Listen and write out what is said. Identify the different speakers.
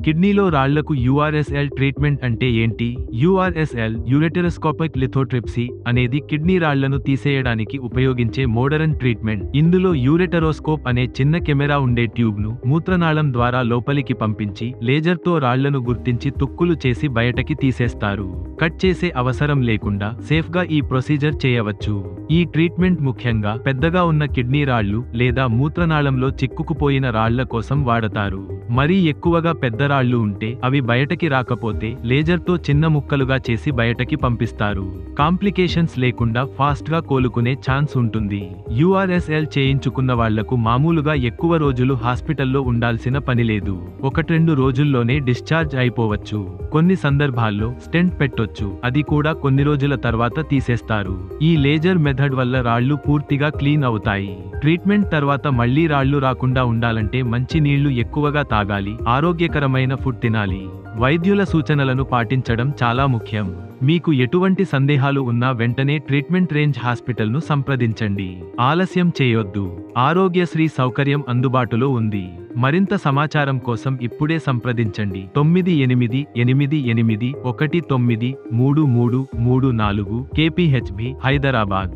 Speaker 1: కిడ్నీలో రాళ్లకు యుఆర్ఎస్ఎల్ ట్రీట్మెంట్ అంటే ఏంటి? యుఆర్ఎస్ఎల్ యూరెటెరోస్కోపిక్ లిథోట్రిప్సీ అనేది కిడ్నీ రాళ్లను తీసేయడానికి ఉపయోగించే మోడరన్ ట్రీట్మెంట్. ఇందులో యూరెటెరోస్కోప్ అనే చిన్న కెమెరా ఉండే ట్యూబ్ను మూత్రనాళం ద్వారా లోపలికి పంపించి లేజర్తో రాళ్లను గుర్తించి తుక్కులు చేసి బయటకి తీసేస్తారు. కట్ చేసే అవసరం లేకుండా సేఫ్గా ఈ ప్రొసీజర్ చేయవచ్చు. ఈ ట్రీట్మెంట్ ముఖ్యంగా పెద్దగా ఉన్న కిడ్నీ రాళ్లు లేదా మూత్రనాళంలో చిక్కుకుపోయిన రాళ్ల కోసం వాడతారు. మరీ ఎక్కువగా పెద్ద రాళ్లు ఉంటే అవి బయటకి రాకపోతే లేజర్తో చిన్న ముక్కలుగా చేసి బయటకి పంపిస్తారు. కాంప్లికేషన్స్ లేకుండా ఫాస్ట్ గా కోలుకునే ఛాన్స్ ఉంటుంది. యుఆర్ఎస్ఎల్ చేయించుకున్న వాళ్లకు మామూలుగా ఎక్కువ రోజులు హాస్పిటల్లో ఉండాల్సిన పని లేదు. 1-2 రోజుల్లోనే డిశ్చార్జ్ అయిపోవచ్చు. కొన్ని సందర్భాల్లో స్టెంట్ పెట్టొచ్చు, అది కూడా కొన్ని రోజుల తర్వాత తీసేస్తారు. ఈ లేజర్ మెథడ్ వల్ల రాళ్లు పూర్తిగా క్లీన్ అవుతాయి. ట్రీట్మెంట్ తర్వాత మళ్లీ రాళ్లు రాకుండా ఉండాలంటే మంచి నీళ్లు ఎక్కువగా తాగాలి, ఆరోగ్యకరమైన ఫుడ్ తినాలి. వైద్యుల సూచనలను పాటించడం చాలా ముఖ్యం. మీకు ఎటువంటి సందేహాలు ఉన్నా వెంటనే ట్రీట్మెంట్ రేంజ్ హాస్పిటల్ను సంప్రదించండి. ఆలస్యం చేయొద్దు. ఆరోగ్యశ్రీ సౌకర్యం అందుబాటులో ఉంది. మరింత సమాచారం కోసం ఇప్పుడే సంప్రదించండి 9888193334 KPHB, హైదరాబాద్.